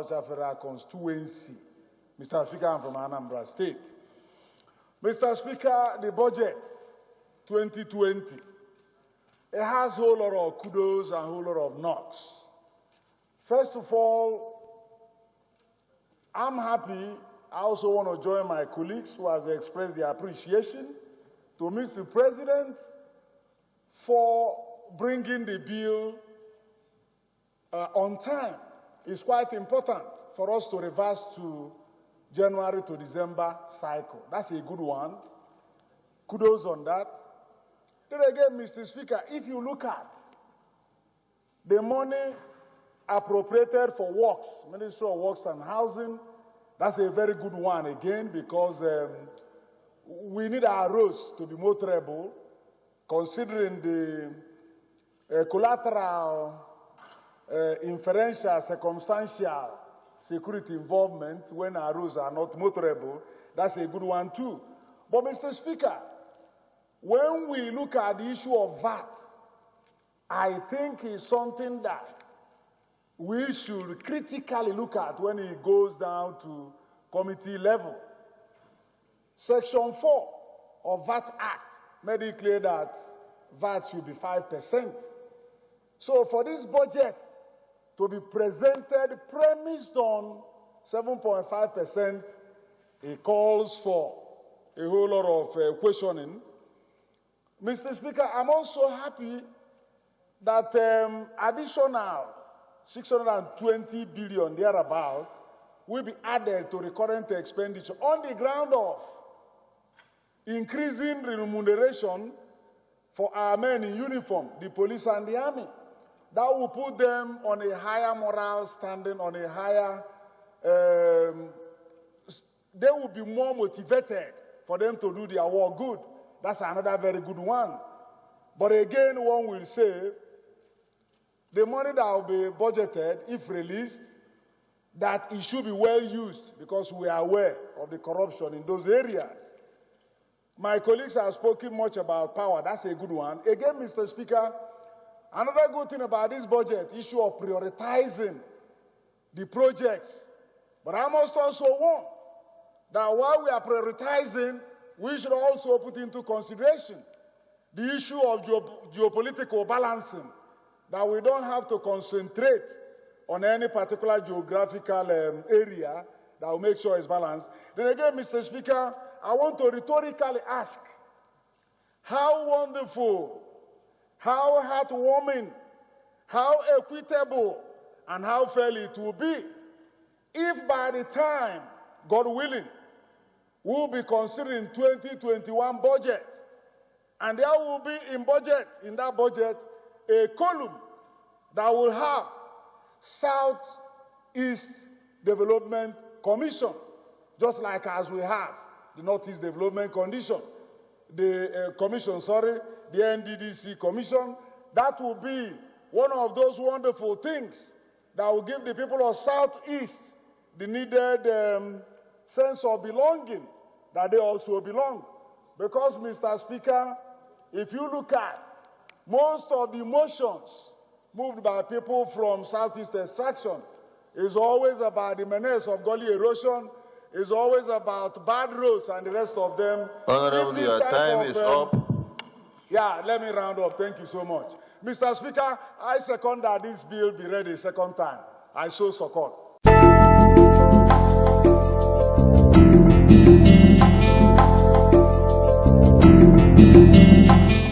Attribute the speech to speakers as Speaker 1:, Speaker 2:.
Speaker 1: Abacha Federal Constituency. Mr. Speaker, I'm from Anambra State. Mr. Speaker, the budget 2020, it has a whole lot of kudos and a whole lot of knocks. First of all, I'm happy. I also want to join my colleagues who has expressed their appreciation to Mr. President for bringing the bill on time. It's quite important for us to reverse to January to December cycle. That's a good one. Kudos on that. Then again, Mr. Speaker, if you look at the money appropriated for works, Ministry of Works and Housing, that's a very good one again, because we need our roads to be motorable, considering the collateral, inferential, circumstantial security involvement when our roads are not motorable. That's a good one too. But Mr. Speaker, when we look at the issue of VAT, I think it's something that we should critically look at when it goes down to committee level. Section 4 of VAT Act made it clear that VAT should be 5%. So for this budget to be presented premised on 7.5%, it calls for a whole lot of questioning. Mr. Speaker, I'm also happy that additional 620 billion thereabout will be added to the current expenditure on the ground of increasing remuneration for our men in uniform, the police and the army. That will put them on a higher moral standing, on a higher, they will be more motivated for them to do their work good. That's another very good one. But again, one will say, the money that will be budgeted, if released, that it should be well used, because we are aware of the corruption in those areas. My colleagues have spoken much about power. That's a good one. Again, Mr. Speaker, another good thing about this budget, issue of prioritizing the projects. But I must also warn that while we are prioritizing, we should also put into consideration the issue of geopolitical balancing, that we don't have to concentrate on any particular geographical area that will make sure it's balanced. Then again, Mr. Speaker, I want to rhetorically ask, how wonderful, how heartwarming, how equitable, and how fair it will be if by the time, God willing, we'll be considering 2021 budget, and there will be in that budget, a column that will have Southeast Development Commission, just like as we have the Northeast Development Commission, the NDDC Commission. That will be one of those wonderful things that will give the people of Southeast the needed sense of belonging, that they also belong. Because, Mr. Speaker, if you look at most of the motions moved by people from Southeast extraction, is always about the menace of gully erosion, is always about bad roads and the rest of them.
Speaker 2: Honorable, your time is up.
Speaker 1: Yeah, let me round up. Thank you so much. Mr. Speaker, I second that this bill be read a second time. I so support.